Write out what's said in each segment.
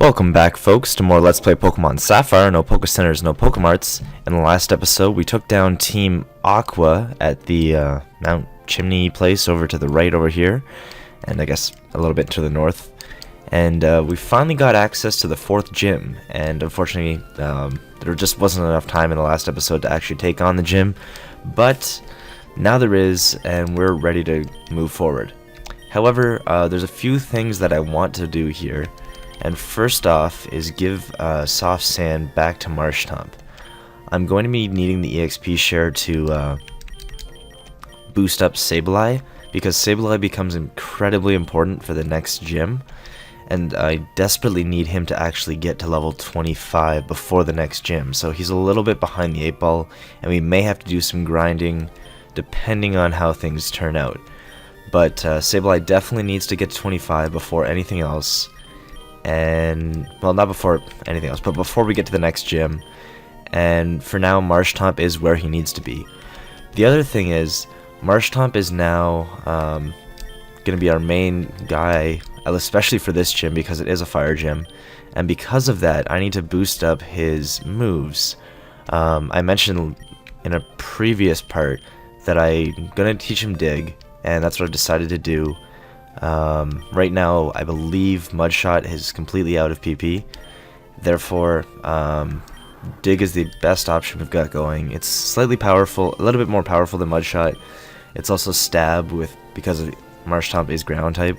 Welcome back, folks, to more Let's Play Pokemon Sapphire. No pokecenters, no pokemarts. In the last episode, we took down Team Aqua at the Mount Chimney place over to the right over here, and I guess a little bit to the north. And we finally got access to the 4th gym, and unfortunately, there just wasn't enough time in the last episode to actually take on the gym, but now there is, and we're ready to move forward. However, there's a few things that I want to do here. And first off is give Soft Sand back to Marshtomp. I'm going to be needing the EXP share to boost up Sableye, because Sableye becomes incredibly important for the next gym, and I desperately need him to actually get to level 25 before the next gym. So he's a little bit behind the 8-ball, and we may have to do some grinding depending on how things turn out. But Sableye definitely needs to get to 25 before anything else. And, well, not before anything else, but before we get to the next gym. And for now, Marshtomp is where he needs to be. The other thing is, Marshtomp is now going to be our main guy, especially for this gym, because it is a fire gym. And because of that, I need to boost up his moves. I mentioned in a previous part that I'm going to teach him Dig, and that's what I've decided to do. Right now, I believe Mudshot is completely out of PP. Therefore, Dig is the best option we've got going. It's slightly powerful, a little bit more powerful than Mudshot. It's also Stab because of Marshtomp is ground type,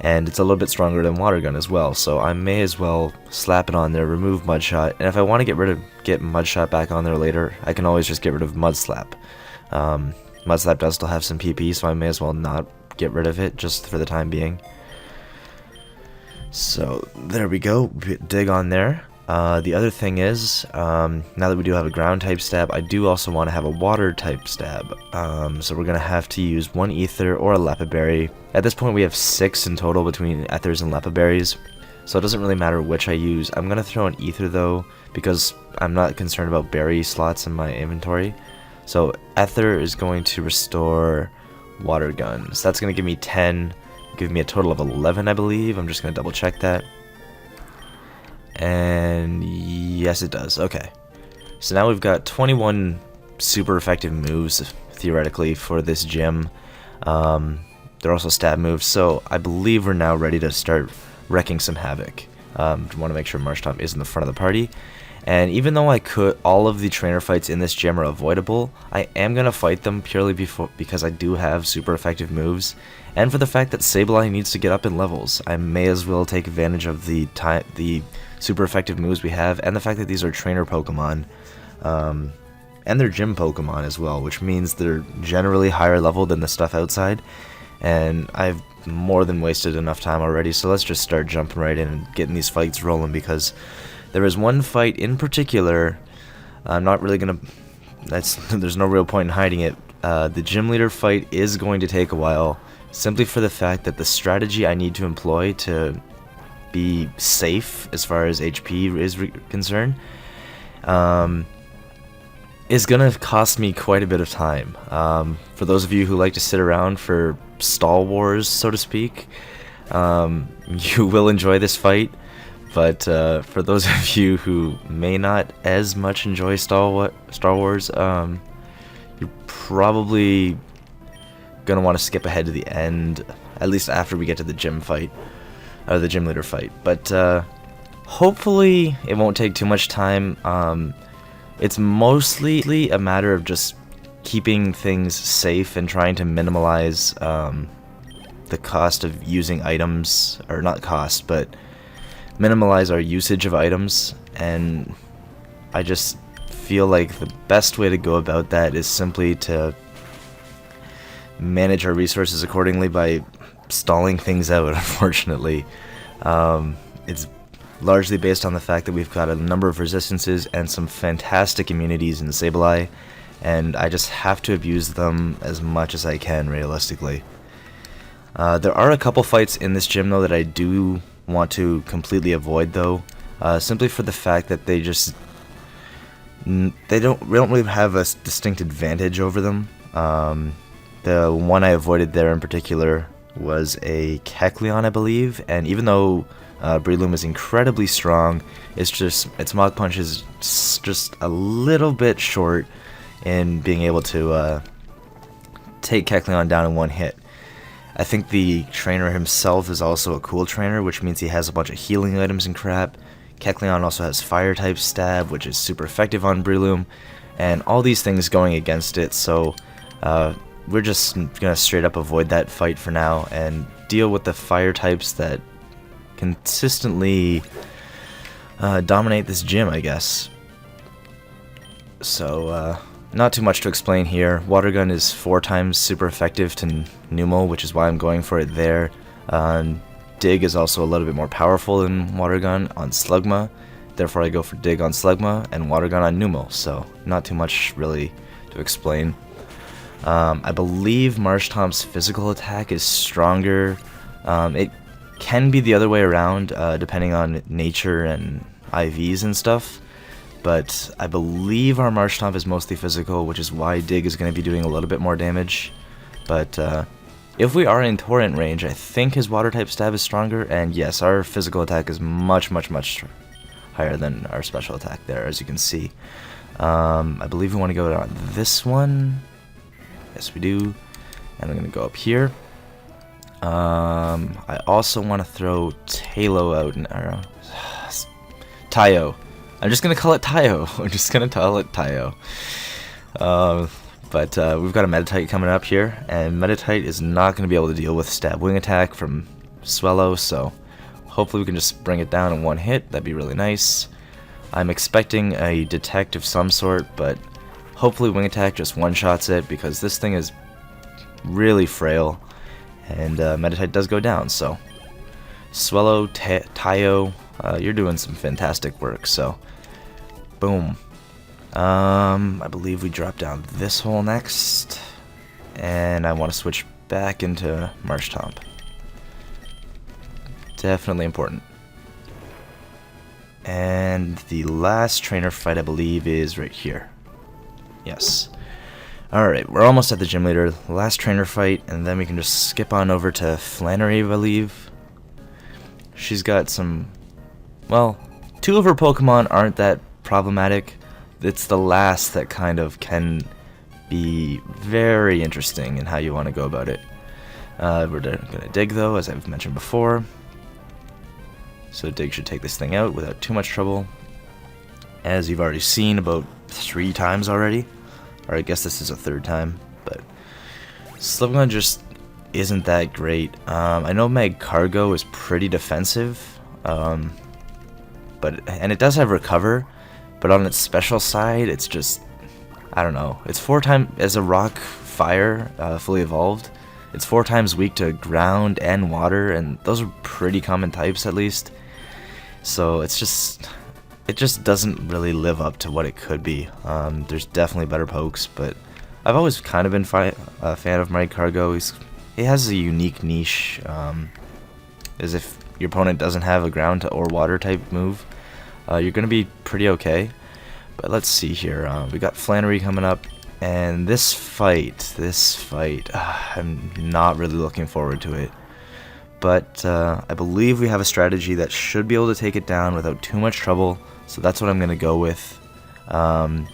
and it's a little bit stronger than Water Gun as well. So I may as well slap it on there, remove Mudshot, and if I want to get Mudshot back on there later, I can always just get rid of Mudslap. Mudslap does still have some PP, so I may as well not get rid of it just for the time being. So there we go, Dig on there. The other thing is, now that we do have a ground type stab, I do also want to have a water type stab. So we're gonna have to use one ether or a Lepaberry. At this point we have 6 in total between ethers and Lepaberries, so it doesn't really matter which I use. I'm gonna throw an ether though, because I'm not concerned about berry slots in my inventory. So ether is going to restore Water Gun, so that's going to give me 10, give me a total of 11, I believe. I'm just going to double check that, and yes it does. Okay, so now we've got 21 super effective moves theoretically for this gym. They're also stab moves, so I believe we're now ready to start wrecking some havoc. Want to make sure Marshtomp is in the front of the party. And even though all of the trainer fights in this gym are avoidable, I am going to fight them purely because I do have super effective moves. And for the fact that Sableye needs to get up in levels, I may as well take advantage of the super effective moves we have, and the fact that these are trainer Pokemon, and they're gym Pokemon as well, which means they're generally higher level than the stuff outside. And I've more than wasted enough time already, so let's just start jumping right in and getting these fights rolling, because there is one fight in particular, I'm not really gonna, there's no real point in hiding it. The gym leader fight is going to take a while, simply for the fact that the strategy I need to employ to be safe as far as HP is concerned, is gonna cost me quite a bit of time. For those of you who like to sit around for stall wars, so to speak, you will enjoy this fight. But for those of you who may not as much enjoy Star Wars, you're probably gonna want to skip ahead to the end, at least after we get to the gym fight, or the gym leader fight. But hopefully it won't take too much time. It's mostly a matter of just keeping things safe and trying to minimize the cost of using items, or not cost, but minimize our usage of items. And I just feel like the best way to go about that is simply to manage our resources accordingly by stalling things out. Unfortunately, it's largely based on the fact that we've got a number of resistances and some fantastic immunities in Sableye, and I just have to abuse them as much as I can realistically. There are a couple fights in this gym though that I do want to completely avoid though, simply for the fact that we don't really have a distinct advantage over them. The one I avoided there in particular was a Kecleon, I believe, and even though Breloom is incredibly strong. Its Mach Punch is just a little bit short in being able to take Kecleon down in one hit. I think the trainer himself is also a cool trainer, which means he has a bunch of healing items and crap. Kecleon also has Fire type Stab, which is super effective on Breloom, and all these things going against it, so we're just gonna straight up avoid that fight for now and deal with the Fire types that consistently dominate this gym, I guess. So, not too much to explain here. Water Gun is 4 times super effective to Numel, which is why I'm going for it there. Dig is also a little bit more powerful than Water Gun on Slugma, therefore I go for Dig on Slugma and Water Gun on Numel, so not too much really to explain. I believe Marshtomp's physical attack is stronger. It can be the other way around, depending on nature and IVs and stuff. But I believe our Marshtomp is mostly physical, which is why Dig is going to be doing a little bit more damage. But if we are in Torrent range, I think his Water-type Stab is stronger, and yes, our physical attack is much higher than our special attack there, as you can see. I believe we want to go on this one. Yes, we do. And I'm going to go up here. I also want to throw Talo out, or Tayo. I'm just going to call it Tayo. I'm just going to call it Tayo. But we've got a Meditite coming up here, and Meditite is not going to be able to deal with Stab Wing Attack from Swellow, so hopefully we can just bring it down in one hit. That'd be really nice. I'm expecting a Detect of some sort, but hopefully Wing Attack just one-shots it, because this thing is really frail, and Meditite does go down, so Swellow, Tayo, you're doing some fantastic work, so boom. I believe we drop down this hole next, and I want to switch back into Marshtomp. Definitely important. And the last trainer fight, I believe, is right here. Yes. Alright, we're almost at the gym leader. Last trainer fight, and then we can just skip on over to Flannery, I believe. She's got some... Well, 2 of her Pokemon aren't that problematic. It's the last that kind of can be very interesting in how you want to go about it. We're going to Dig, though, as I've mentioned before. So Dig should take this thing out without too much trouble. As you've already seen about 3 times already. Or I guess this is a 3rd time. But Slipgun just isn't that great. I know Magcargo is pretty defensive. And it does have Recover. But on its special side, it's just, I don't know. It's 4 times, as a Rock Fire, fully evolved, it's 4 times weak to Ground and Water, and those are pretty common types at least. So it just doesn't really live up to what it could be. There's definitely better pokes, but I've always kind of been a fan of Magcargo. He has a unique niche, as if your opponent doesn't have a Ground or Water type move. You're going to be pretty okay. But let's see here. We got Flannery coming up. And this fight, I'm not really looking forward to it. But I believe we have a strategy that should be able to take it down without too much trouble. So that's what I'm going to go with. I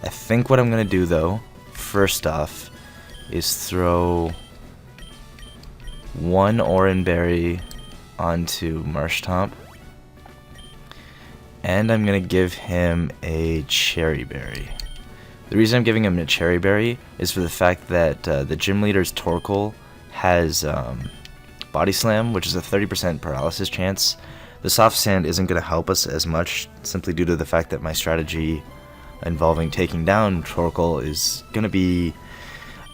think what I'm going to do, though, first off, is throw 1 Oran Berry onto Marshtomp. And I'm going to give him a Cherry Berry. The reason I'm giving him a Cherry Berry is for the fact that the gym leader's Torkoal has Body Slam, which is a 30% paralysis chance. The Soft Sand isn't going to help us as much, simply due to the fact that my strategy involving taking down Torkoal is going to be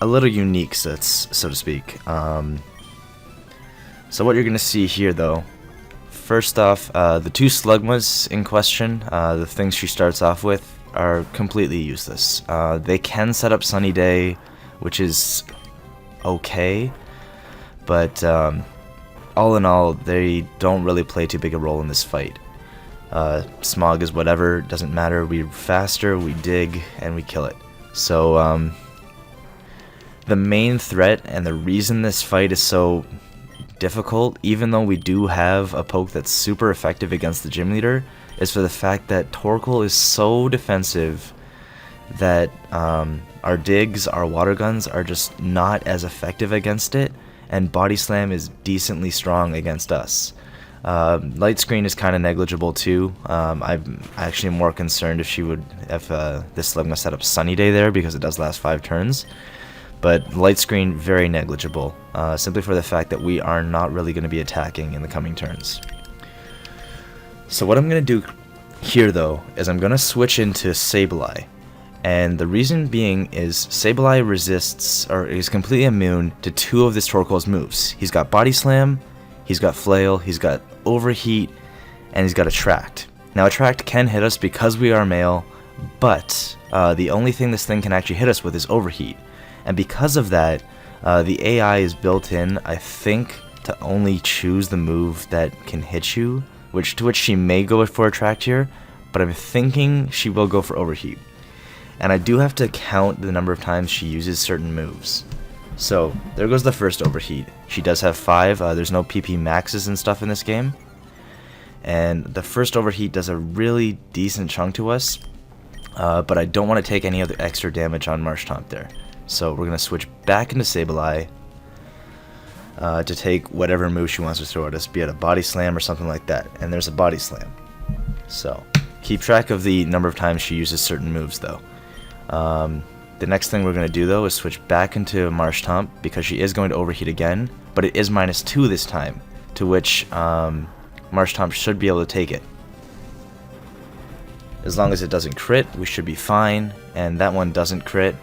a little unique, so to speak. So what you're going to see here, though, first off, the 2 Slugmas in question, the things she starts off with, are completely useless. They can set up Sunny Day, which is okay, but all in all, they don't really play too big a role in this fight. Smog is whatever, doesn't matter. We're faster, we dig, and we kill it. So the main threat and the reason this fight is so difficult, even though we do have a poke that's super effective against the gym leader, is for the fact that Torkoal is so defensive that our digs, our water guns are just not as effective against it, and Body Slam is decently strong against us. Light Screen is kind of negligible too. I'm actually more concerned if this slug must set up Sunny Day there, because it does last 5 turns. But Light Screen, very negligible, simply for the fact that we are not really going to be attacking in the coming turns. So what I'm going to do here though is I'm going to switch into Sableye. And the reason being is Sableye resists, or is completely immune to 2 of this Torkoal's moves. He's got Body Slam, he's got Flail, he's got Overheat, and he's got Attract. Now Attract can hit us because we are male, but the only thing this thing can actually hit us with is Overheat. And because of that, the AI is built in, I think, to only choose the move that can hit you, to which she may go for Attract here, but I'm thinking she will go for Overheat. And I do have to count the number of times she uses certain moves. So, there goes the first Overheat. She does have 5, there's no PP maxes and stuff in this game. And the first Overheat does a really decent chunk to us, but I don't want to take any of the extra damage on Marshtomp there. So we're going to switch back into Sableye to take whatever move she wants to throw at us, be it a Body Slam or something like that. And there's a Body Slam. So, keep track of the number of times she uses certain moves though. The next thing we're going to do though is switch back into Marshtomp, because she is going to Overheat again, but it is -2 this time, to which Marshtomp should be able to take it. As long as it doesn't crit, we should be fine, and that one doesn't crit,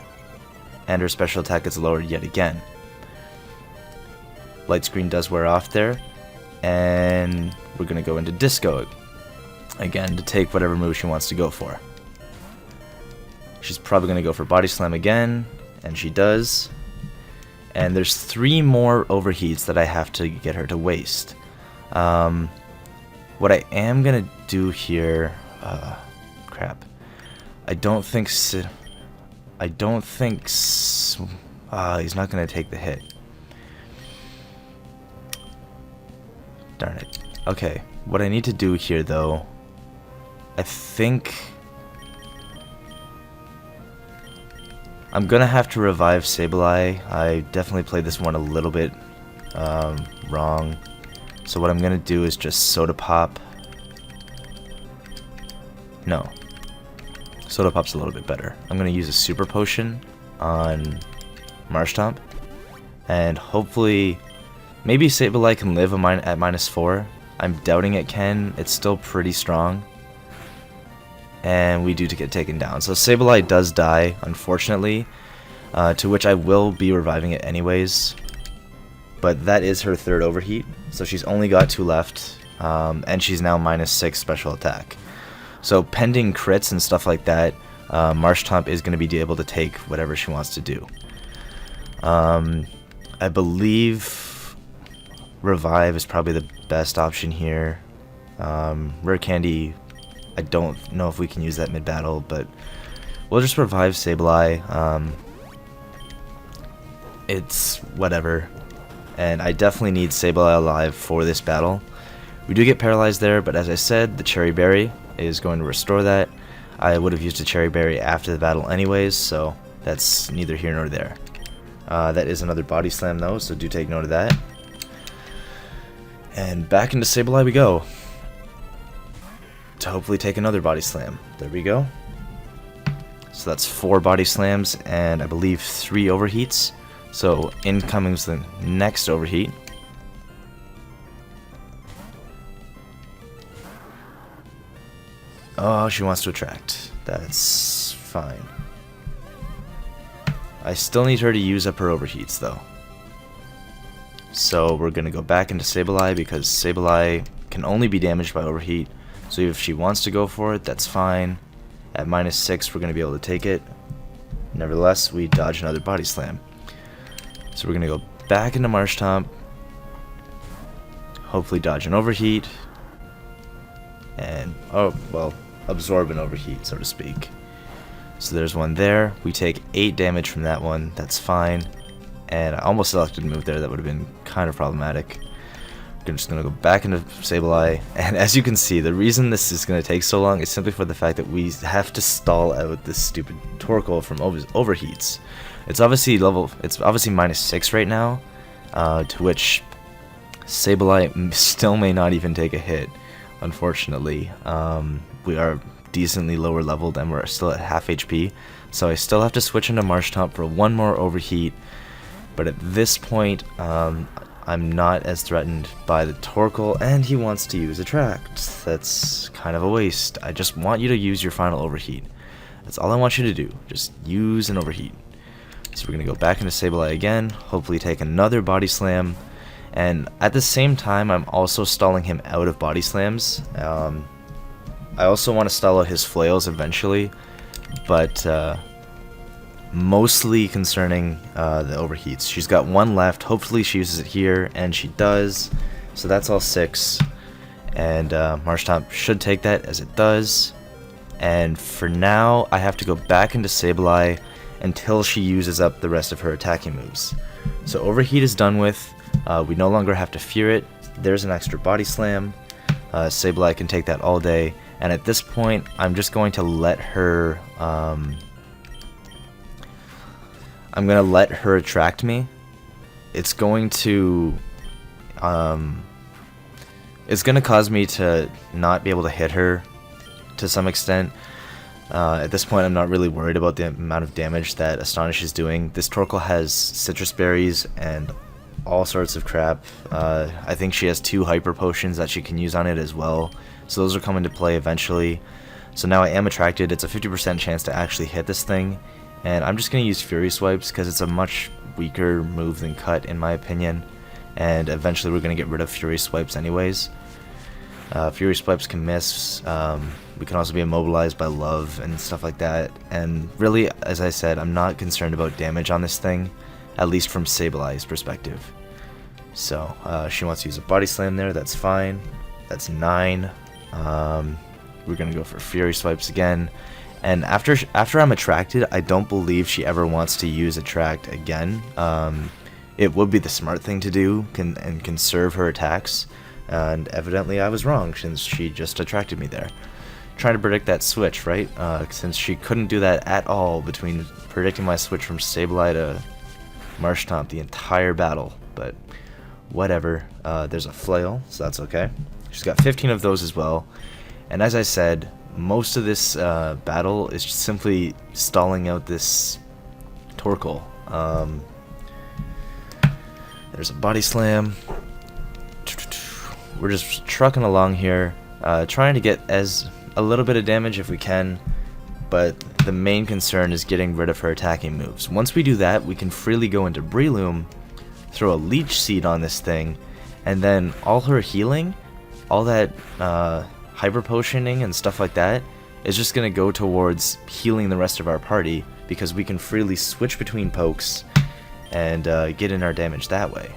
and her special attack gets lowered yet again. Light Screen does wear off there, and we're going to go into Disco again to take whatever move she wants to go for. She's probably going to go for Body Slam again, and she does. And there's 3 more Overheats that I have to get her to waste. What I am going to do here... crap. I don't think... he's not going to take the hit. Darn it. Okay, what I need to do here though, I think I'm gonna have to revive Sableye. I definitely played this one a little bit wrong. So what I'm gonna do is just Soda Pop. No. Soda Pop's a little bit better. I'm gonna use a Super Potion on Marshtomp, and hopefully maybe Sableye can live at -4. I'm doubting it can. It's still pretty strong. And we do get taken down. So Sableye does die, unfortunately, to which I will be reviving it anyways. But that is her 3rd Overheat, so she's only got 2 left, and she's now -6 special attack. So pending crits and stuff like that, Marshtomp is going to be able to take whatever she wants to do. I believe Revive is probably the best option here. Rare Candy, I don't know if we can use that mid-battle, but we'll just revive Sableye. It's whatever. And I definitely need Sableye alive for this battle. We do get paralyzed there, but as I said, the Cherry Berry is going to restore that. I would have used a Cherry Berry after the battle anyways, so that's neither here nor there. That is another Body Slam though, so do take note of that. And back into Sableye we go, to hopefully take another Body Slam. There we go. So that's 4 Body Slams and I believe 3 Overheats. So in comes the next Overheat. Oh, she wants to Attract. That's fine. I still need her to use up her Overheats though. So we're going to go back into Sableye because Sableye can only be damaged by Overheat. So if she wants to go for it, that's fine. At -6, we're going to be able to take it. Nevertheless, we dodge another Body Slam. So we're going to go back into Marshtomp. Hopefully dodge an Overheat. And, oh, well, absorb an Overheat, so to speak. So there's one there. We take 8 damage from that one. That's fine. And I almost selected a move there that would have been kind of problematic. I'm just going to go back into Sableye, and as you can see, the reason this is going to take so long is simply for the fact that we have to stall out this stupid Torkoal from overheats. It's obviously -6 right now, to which Sableye still may not even take a hit, unfortunately. We are decently lower leveled and we're still at half HP, so I still have to switch into Marshtomp for one more overheat, but at this point, I'm not as threatened by the Torkoal, and he wants to use Attract. That's kind of a waste. I just want you to use your final overheat. That's all I want you to do. Just use an overheat. So we're going to go back into Sableye again, hopefully take another Body Slam, and at the same time I'm also stalling him out of Body Slams. I also want to stall out his flails eventually, but mostly concerning the overheats. She's got one left. Hopefully she uses it here, and she does. So that's all 6. And Marshtomp should take that, as it does. And for now, I have to go back into Sableye until she uses up the rest of her attacking moves. So overheat is done with. We no longer have to fear it. There's an extra Body Slam. Sableye can take that all day. And at this point, I'm just going to let her... I'm gonna let her attract me. It's going to it's gonna cause me to not be able to hit her to some extent. At this point, I'm not really worried about the amount of damage that Astonish is doing. This Torkoal has citrus berries and all sorts of crap. I think she has 2 hyper potions that she can use on it as well, so those are coming to play eventually. So now I am attracted. It's a 50% chance to actually hit this thing. And I'm just going to use Fury Swipes because it's a much weaker move than Cut, in my opinion. And eventually we're going to get rid of Fury Swipes anyways. Fury Swipes can miss. We can also be immobilized by Love and stuff like that. And really, as I said, I'm not concerned about damage on this thing, at least from Sableye's perspective. So she wants to use a Body Slam there. That's fine. That's 9. We're going to go for Fury Swipes again. And after I'm attracted, I don't believe she ever wants to use Attract again. It would be the smart thing to do and conserve her attacks. And evidently I was wrong, since she just attracted me there. Trying to predict that switch, right? Since she couldn't do that at all between predicting my switch from Sableye to Marshtomp the entire battle. But whatever. There's a Flail, so that's okay. She's got 15 of those as well. And as I said, most of this battle is just simply stalling out this Torkoal. There's a Body Slam. We're just trucking along here, trying to get a little bit of damage if we can, but the main concern is getting rid of her attacking moves. Once we do that, we can freely go into Breloom, throw a Leech Seed on this thing, and then all her healing, all that hyper potioning and stuff like that is just going to go towards healing the rest of our party, because we can freely switch between pokes and get in our damage that way.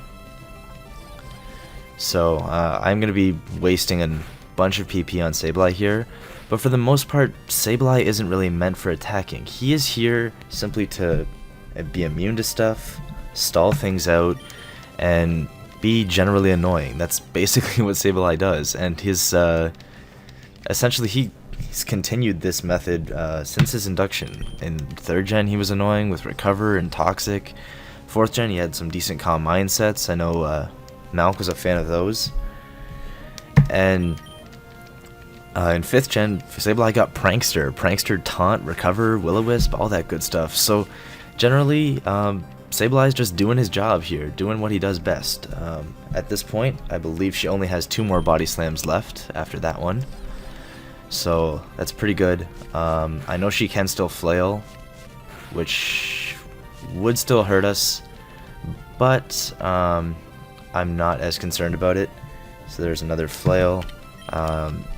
So I'm going to be wasting a bunch of PP on Sableye here, but for the most part, Sableye isn't really meant for attacking. He is here simply to be immune to stuff, stall things out, and be generally annoying. That's basically what Sableye does, and his essentially he's continued this method since his induction. In 3rd gen he was annoying with Recover and Toxic. 4th gen he had some decent calm mindsets. I know Malk was a fan of those. And in 5th gen, Sableye got Prankster, Taunt, Recover, Will-O-Wisp, all that good stuff. So generally, Sableye's just doing his job here, doing what he does best. At this point, I believe she only has 2 more Body Slams left after that one. So that's pretty good. I know she can still Flail, which would still hurt us, but I'm not as concerned about it. So there's another Flail.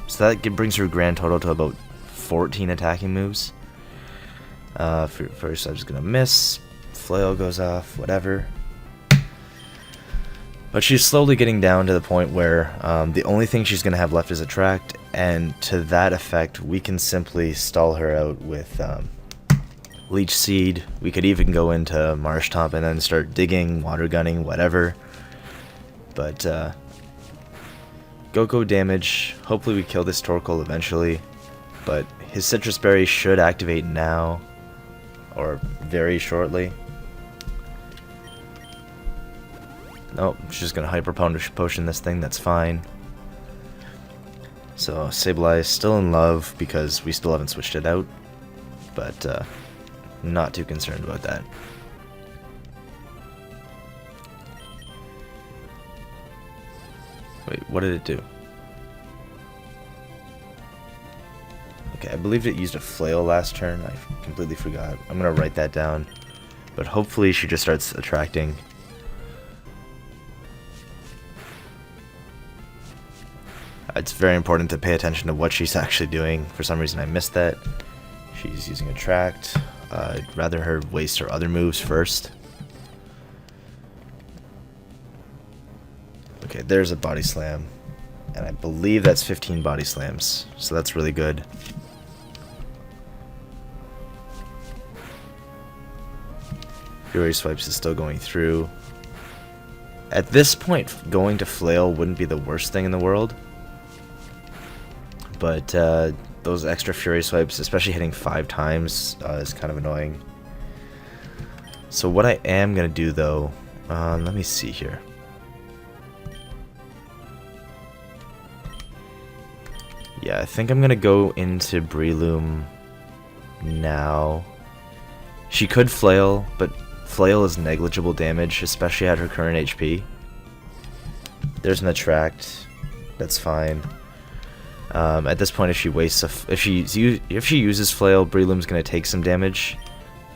So that brings her grand total to about 14 attacking moves. First I'm just gonna miss. Flail goes off, whatever. But she's slowly getting down to the point where the only thing she's going to have left is Attract, and to that effect, we can simply stall her out with Leech Seed. We could even go into Marshtomp and then start digging, water gunning, whatever. But Go damage. Hopefully we kill this Torkoal eventually. But his Citrus Berry should activate now. Or very shortly. Nope, she's just gonna Hyper Potion this thing, that's fine. So Sableye is still in love because we still haven't switched it out. But not too concerned about that. Wait, what did it do? Okay, I believe it used a flail last turn. I completely forgot. I'm gonna write that down. But hopefully she just starts attracting. It's very important to pay attention to what she's actually doing. For some reason I missed that. She's using Attract. I'd rather her waste her other moves first. Okay, there's a Body Slam. And I believe that's 15 Body Slams. So that's really good. Fury Swipes is still going through. At this point, going to Flail wouldn't be the worst thing in the world. But those extra Fury Swipes, especially hitting 5 times, is kind of annoying. So what I am going to do though, let me see here. Yeah, I think I'm going to go into Breloom now. She could Flail, but Flail is negligible damage, especially at her current HP. There's an Attract. That's fine. At this point, if she wastes if she uses Flail, Breloom's gonna take some damage,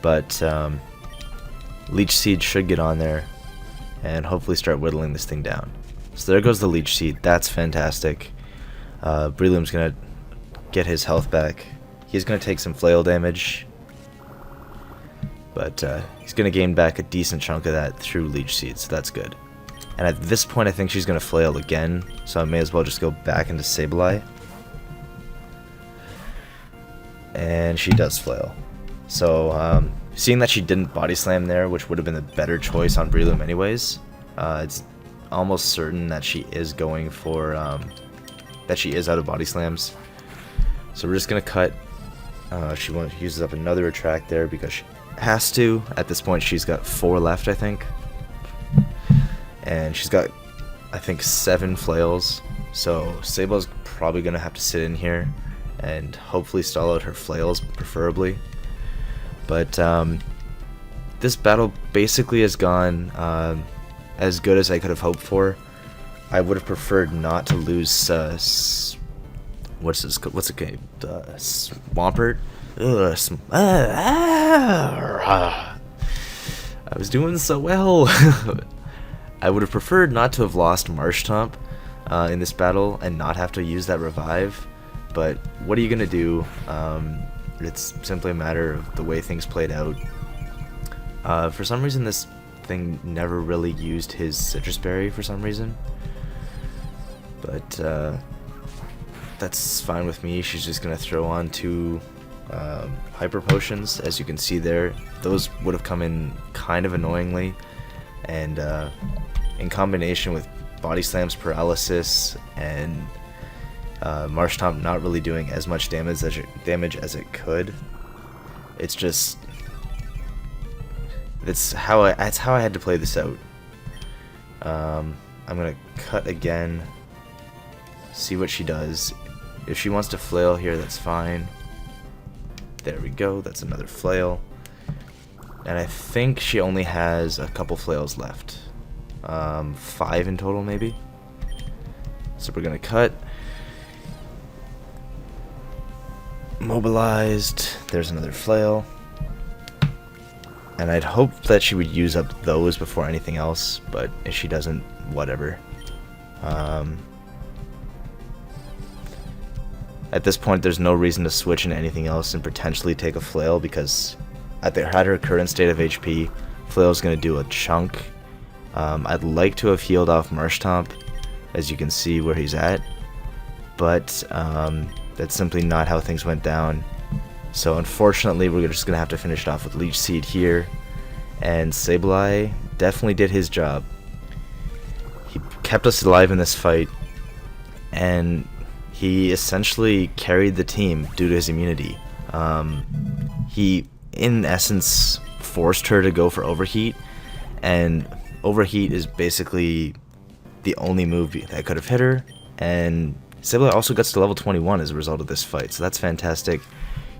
but Leech Seed should get on there and hopefully start whittling this thing down. So there goes the Leech Seed. That's fantastic. Breloom's gonna get his health back. He's gonna take some Flail damage, but he's gonna gain back a decent chunk of that through Leech Seed, so that's good. And at this point, I think she's gonna Flail again, so I may as well just go back into Sableye. And she does Flail. So, seeing that she didn't Body Slam there, which would have been the better choice on Breloom anyways, it's almost certain that she is going for, that she is out of Body Slams. So we're just going to cut. She uses up another Attract there because she has to. At this point, she's got 4 left, I think. And she's got, I think, 7 Flails. So Sable's probably going to have to sit in here and hopefully stall out her Flails, preferably. But this battle basically has gone as good as I could have hoped for. I would have preferred not to lose. What's it game? Swampert. I was doing so well. I would have preferred not to have lost Marshtomp in this battle and not have to use that revive. But what are you gonna do? It's simply a matter of the way things played out. For some reason, this thing never really used his Citrus Berry for some reason. But that's fine with me. She's just gonna throw on 2 Hyper Potions, as you can see there. Those would have come in kind of annoyingly, and in combination with Body Slam's Paralysis and Marshtomp not really doing as much damage as it could. It's just that's how I had to play this out. I'm gonna cut again, see what she does. If she wants to Flail here, that's fine. There we go. That's another Flail, and I think she only has a couple Flails left. 5 in total, maybe. So we're gonna cut. Mobilized. There's another Flail. And I'd hope that she would use up those before anything else, but if she doesn't, whatever. At this point, there's no reason to switch into anything else and potentially take a Flail, because at her current state of HP, Flail's going to do a chunk. I'd like to have healed off Marshtomp, as you can see where he's at, but that's simply not how things went down. So unfortunately, we're just going to have to finish it off with Leech Seed here, and Sableye definitely did his job. He kept us alive in this fight, and he essentially carried the team due to his immunity. He, in essence, forced her to go for Overheat, and Overheat is basically the only move that could have hit her, and Sableye also gets to level 21 as a result of this fight, so that's fantastic.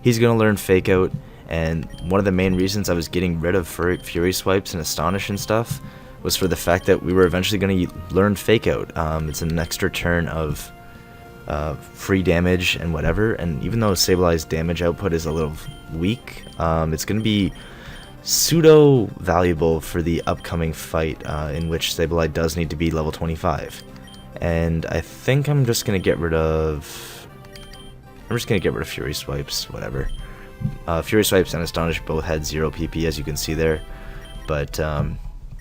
He's going to learn Fake Out, and one of the main reasons I was getting rid of Fury Swipes and Astonish and stuff was for the fact that we were eventually going to learn Fake Out. It's an extra turn of free damage and whatever, and even though Sableye's damage output is a little weak, it's going to be pseudo valuable for the upcoming fight in which Sableye does need to be level 25. And I think I'm just going to get rid of Fury Swipes, whatever. Fury Swipes and Astonish both had 0 PP, as you can see there, but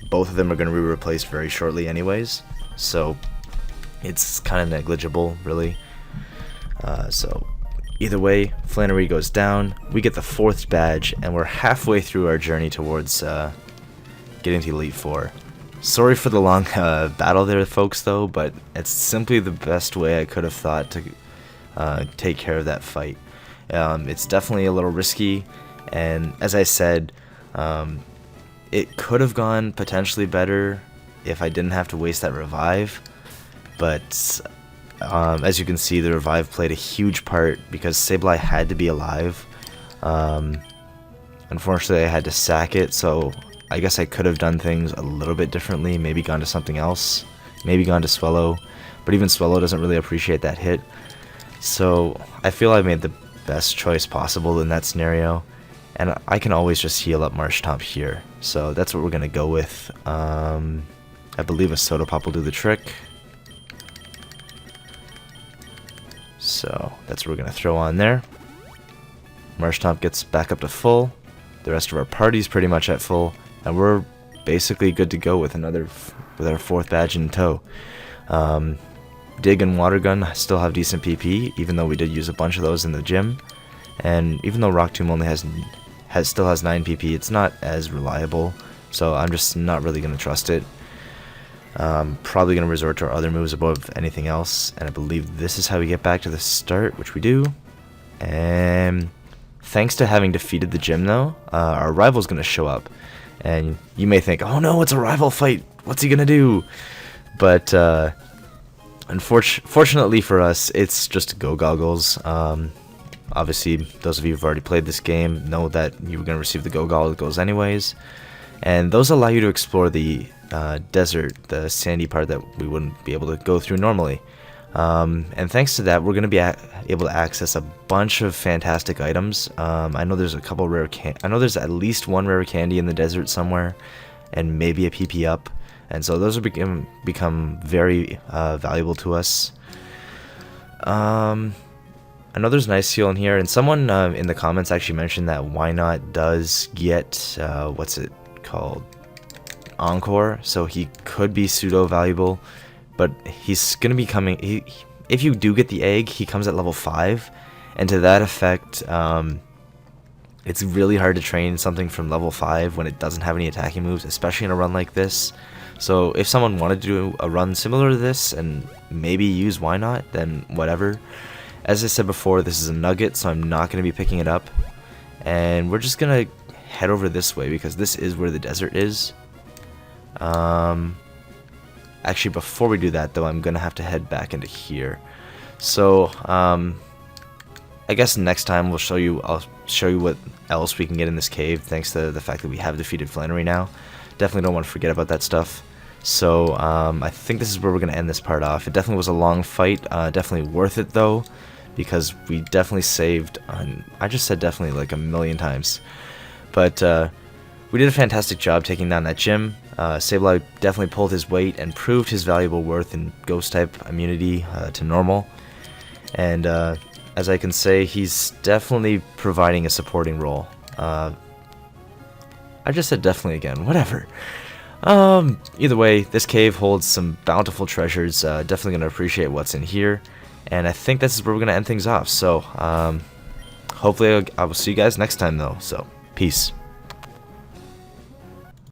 both of them are going to be replaced very shortly anyways, so it's kind of negligible, really. So either way, Flannery goes down, we get the 4th badge, and we're halfway through our journey towards getting to Elite 4. Sorry for the long battle there, folks, though, but it's simply the best way I could have thought to take care of that fight. It's definitely a little risky, and as I said, it could have gone potentially better if I didn't have to waste that revive, but as you can see, the revive played a huge part because Sableye had to be alive. Unfortunately, I had to sack it, so I guess I could have done things a little bit differently, maybe gone to something else, maybe gone to Swellow, but even Swellow doesn't really appreciate that hit. So I feel I made the best choice possible in that scenario, and I can always just heal up Marshtomp here, so that's what we're going to go with. I believe a Soda Pop will do the trick, so that's what we're going to throw on there. Marshtomp gets back up to full, the rest of our party's pretty much at full, and we're basically good to go with our 4th badge in tow. Dig and Water Gun still have decent PP, even though we did use a bunch of those in the gym. And even though Rock Tomb only still has 9 PP, it's not as reliable, so I'm just not really going to trust it. Probably going to resort to our other moves above anything else, and I believe this is how we get back to the start, which we do. And thanks to having defeated the gym, though, our rival's going to show up. And you may think, oh no, it's a rival fight, what's he going to do? But unfortunately for us, it's just Go Goggles. Obviously, those of you who've already played this game know that you're going to receive the Go Goggles anyways. And those allow you to explore the desert, the sandy part that we wouldn't be able to go through normally. And thanks to that, we're going to be able to access a bunch of fantastic items. I know there's a couple rare I know there's at least one rare candy in the desert somewhere, and maybe a PP up. And so those will become very valuable to us. I know there's nice heal in here, and someone in the comments actually mentioned that Why Not does get, what's it called, Encore, so he could be pseudo valuable, but he's going to be coming, if you do get the egg, he comes at level 5, and to that effect, it's really hard to train something from level 5 when it doesn't have any attacking moves, especially in a run like this. So if someone wanted to do a run similar to this and maybe use Why Not, then whatever. As I said before, this is a nugget, so I'm not going to be picking it up. And we're just going to head over this way because this is where the desert is. Actually, before we do that, though, I'm going to have to head back into here. So, I guess next time I'll show you what else we can get in this cave, thanks to the fact that we have defeated Flannery now. Definitely don't want to forget about that stuff. So, I think this is where we're going to end this part off. It definitely was a long fight, definitely worth it, though, because we definitely saved, I just said definitely like a million times. But, we did a fantastic job taking down that gym. Sableye definitely pulled his weight and proved his valuable worth in Ghost-type immunity to normal. And, as I can say, he's definitely providing a supporting role. I just said definitely again, whatever. Either way, this cave holds some bountiful treasures. Definitely going to appreciate what's in here. And I think this is where we're going to end things off. So, hopefully I will see you guys next time, though. So, peace.